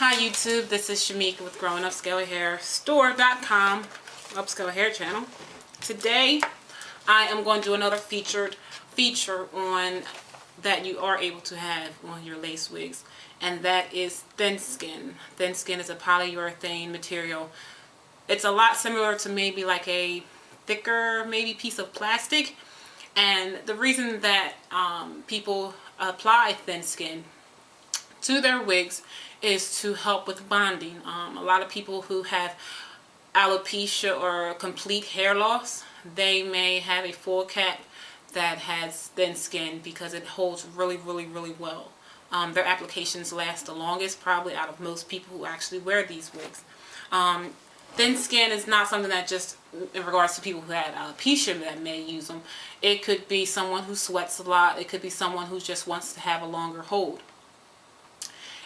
Hi YouTube, this is Shamika with Growing Upscale Hair Store.com, Upscale Hair channel. Today I am going to do another feature on that you are able to have on your lace wigs, and that is thin skin. Thin skin is a polyurethane material. It's a lot similar to maybe like a thicker maybe piece of plastic, and the reason that people apply thin skin to their wigs is to help with bonding. A lot of people who have alopecia or complete hair loss, they may have a full cap that has thin skin because it holds really well. Their applications last the longest probably out of most people who actually wear these wigs. Thin skin is not something that just in regards to people who have alopecia that may use them. It could be someone who sweats a lot. It could be someone who just wants to have a longer hold.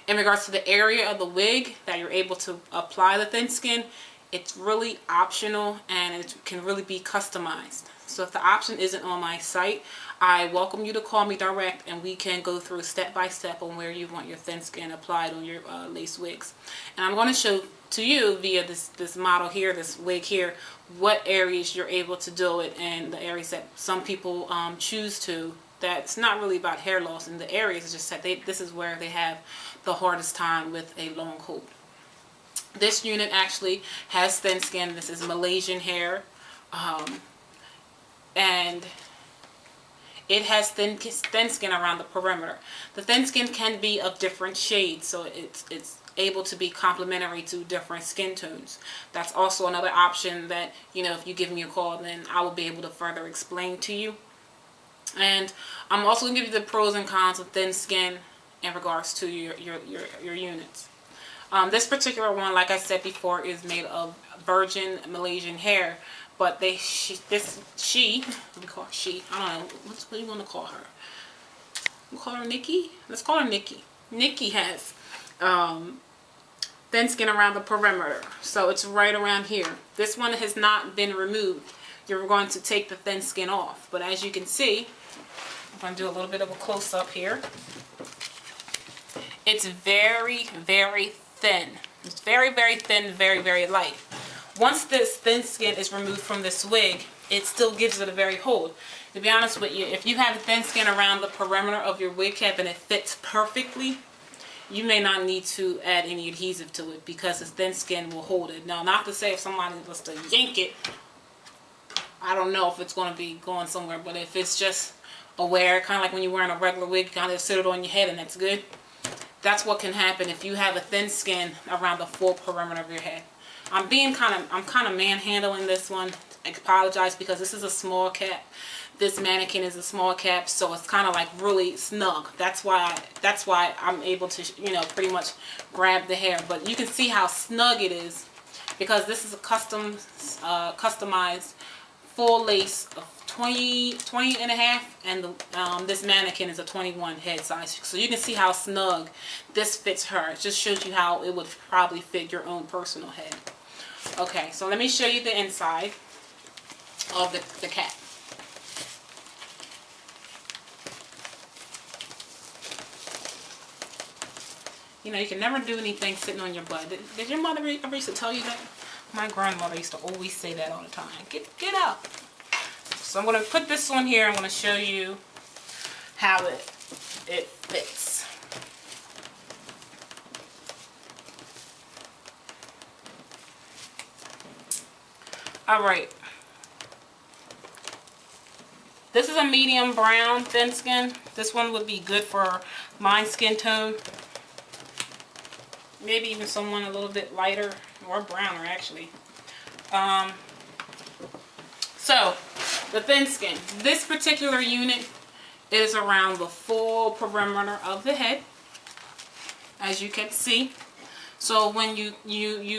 In regards to the area of the wig that you're able to apply the thin skin, it's really optional and it can really be customized. So if the option isn't on my site, I welcome you to call me direct and we can go through step by step on where you want your thin skin applied on your lace wigs. And I'm going to show to you via this model here, this wig here, what areas you're able to do it and the areas that some people choose to. That's not really about hair loss in the areas, it's just that this is where they have the hardest time with a long hold. This unit actually has thin skin. This is Malaysian hair, and it has thin skin around the perimeter. The thin skin can be of different shades, so it's able to be complementary to different skin tones. That's also another option that, you know, if you give me a call, then I will be able to further explain to you. And I'm also going to give you the pros and cons of thin skin in regards to your units. This particular one, like I said before, is made of virgin Malaysian hair, but let me call her she, I don't know, what do you want to call her? We'll call her Nikki? Let's call her Nikki. Nikki has thin skin around the perimeter, so it's right around here. This one has not been removed. You're going to take the thin skin off, but as you can see, I'm going to do a little bit of a close-up here. It's very thin. It's very thin, very light. Once this thin skin is removed from this wig, it still gives it a very hold. To be honest with you, if you have thin skin around the perimeter of your wig cap and it fits perfectly, you may not need to add any adhesive to it because the thin skin will hold it. Now, not to say if somebody was to yank it, I don't know if it's going to be going somewhere, but if it's just a wear, kind of like when you're wearing a regular wig, you kind of sit it on your head and that's good. That's what can happen if you have a thin skin around the full perimeter of your head. I'm kind of manhandling this one. I apologize because this is a small cap. This mannequin is a small cap, so it's kind of like really snug. That's why I'm able to, you know, pretty much grab the hair. But you can see how snug it is because this is a customized full lace of 20 and a half, and this mannequin is a 21 head size, so you can see how snug this fits her. It just shows you how it would probably fit your own personal head. Okay, so let me show you the inside of the cap. You know, you can never do anything sitting on your butt. Did your mother ever used to tell you that? My grandmother used to always say that all the time. Get up. So I'm going to put this one here. I'm going to show you how it fits. Alright. This is a medium brown thin skin. This one would be good for my skin tone. Maybe even someone a little bit lighter or browner actually. So the thin skin. This particular unit is around the full perimeter of the head, as you can see. So when you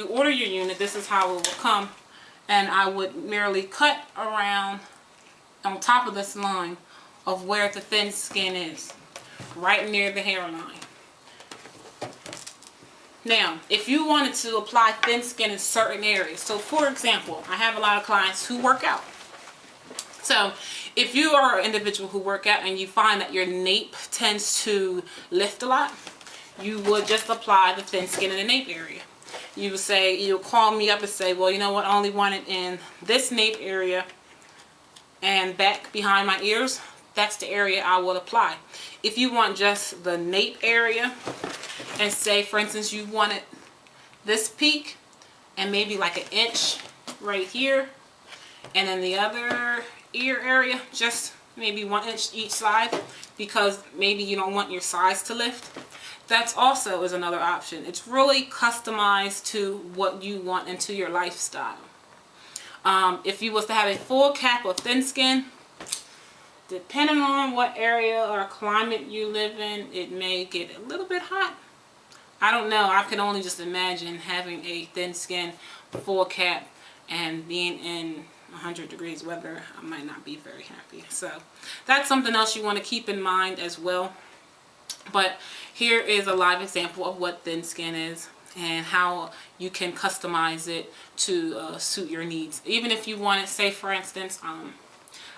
order your unit, this is how it will come, and I would merely cut around on top of this line of where the thin skin is, right near the hairline. Now, if you wanted to apply thin skin in certain areas, so for example, I have a lot of clients who work out. So if you are an individual who work out and you find that your nape tends to lift a lot, you would just apply the thin skin in the nape area. You would say, you'll call me up and say, well, you know what, I only want it in this nape area and back behind my ears. That's the area I will apply. If you want just the nape area, and say for instance you wanted this peak and maybe like an inch right here, and then the other ear area just maybe 1 inch each side, because maybe you don't want your sides to lift, that's also is another option. It's really customized to what you want into your lifestyle. If you was to have a full cap of thin skin, depending on what area or climate you live in, it may get a little bit hot. I don't know. I can only just imagine having a thin skin full cap and being in 100 degrees weather. I might not be very happy. So that's something else you want to keep in mind as well. But here is a live example of what thin skin is and how you can customize it to suit your needs. Even if you want it, say for instance,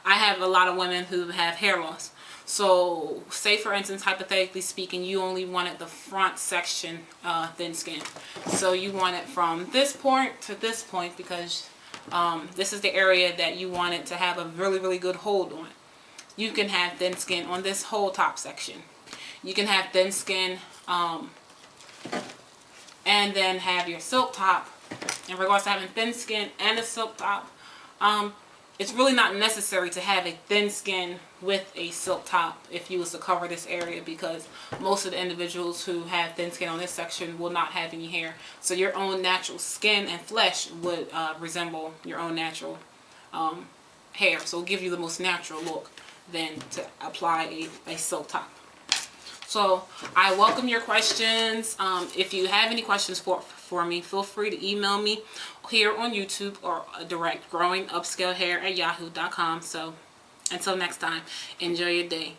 I have a lot of women who have hair loss. So say for instance, hypothetically speaking, you only wanted the front section thin skin. So you want it from this point to this point because this is the area that you want it to have a really good hold on. You can have thin skin on this whole top section. You can have thin skin and then have your silk top. In regards to having thin skin and a silk top, it's really not necessary to have a thin skin with a silk top if you was to cover this area, because most of the individuals who have thin skin on this section will not have any hair. So your own natural skin and flesh would resemble your own natural hair. So it'll give you the most natural look than to apply a silk top. So I welcome your questions. If you have any questions for me, feel free to email me here on YouTube or direct growingupscalehair@yahoo.com. So until next time, enjoy your day.